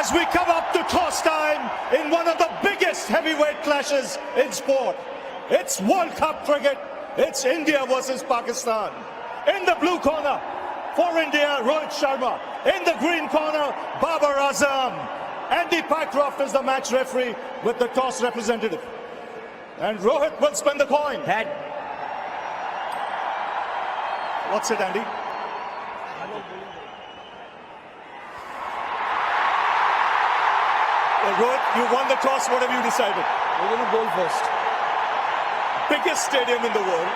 as we come up to toss time in one of the biggest heavyweight clashes in sport. It's World Cup cricket. It's India versus Pakistan. In the blue corner, for India, Rohit Sharma. In the green corner, Babar Azam. Andy Pycroft is the match referee with the toss representative. And Rohit will spin the coin. Head. What's it, Andy? Rohit, you won the toss. What have you decided? We're going to bowl first. Biggest stadium in the world.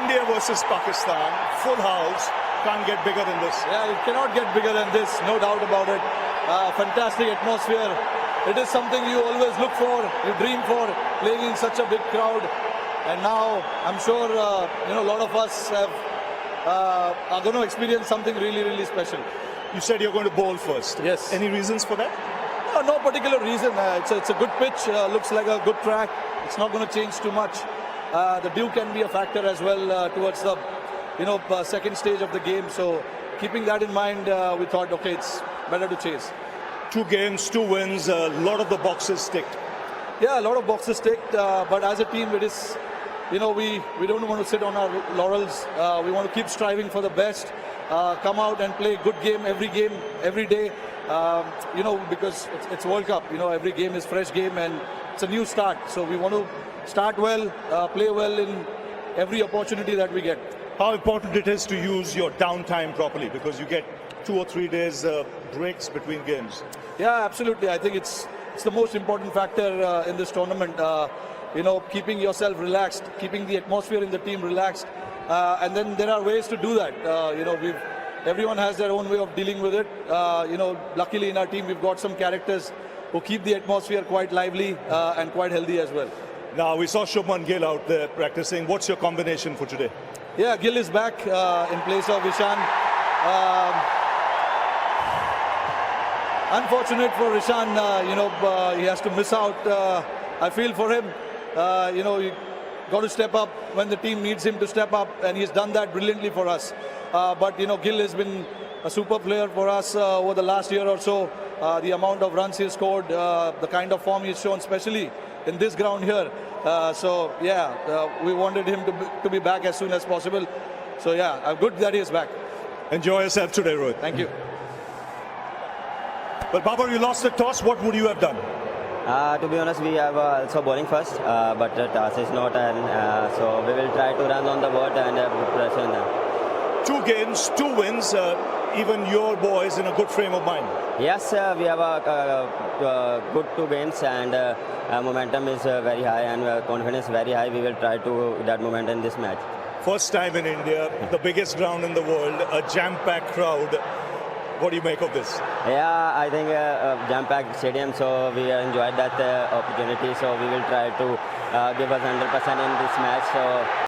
India versus Pakistan. Full house. Can't get bigger than this. Yeah, it cannot get bigger than this, no doubt about it. Fantastic atmosphere. It is something you always look for, you dream for, playing in such a big crowd. And now, I'm sure, a lot of us are going to experience something really, really special. You said you're going to bowl first. Yes. Any reasons for that? No particular reason. It's a good pitch, looks like a good track. It's not going to change too much. The dew can be a factor as well towards the second stage of the game. So keeping that in mind, we thought, okay, it's better to chase. 2 games, 2 wins, a lot of the boxes ticked. Yeah, a lot of boxes ticked, but as a team, it is, we don't want to sit on our laurels. We want to keep striving for the best, come out and play good game, every day, because it's World Cup. Every game is fresh game and it's a new start. So we want to start well, play well in every opportunity that we get. How important it is to use your downtime properly, because you get 2 or 3 days breaks between games. Yeah, absolutely. I think it's the most important factor in this tournament. Keeping yourself relaxed, keeping the atmosphere in the team relaxed, and then there are ways to do that. Everyone has their own way of dealing with it. Luckily in our team we've got some characters who keep the atmosphere quite lively and quite healthy as well. Now, we saw Shubman Gill out there practicing. What's your combination for today? Yeah, Gill is back in place of Ishan. Unfortunate for Ishan, he has to miss out. I feel for him. He got to step up when the team needs him to step up, and he's done that brilliantly for us. But Gill has been a super player for us over the last year or so. The amount of runs he scored, the kind of form he's shown, especially in this ground here. We wanted him to be back as soon as possible. So yeah, good that he is back. Enjoy yourself today, Rohit. Thank you. But Babar, you lost the toss. What would you have done? To be honest, we have also bowling first, but the toss is not, and so we will try to run on the board and put pressure on them. 2 games, 2 wins. Even your boys in a good frame of mind. Yes, we have a good 2 games, and momentum is very high, and confidence very high. We will try to that momentum in this match. First time in India, the biggest ground in the world, a jam-packed crowd. What do you make of this? Yeah, I think jam-packed stadium, so we enjoyed that opportunity. So we will try to give us 100% in this match. So.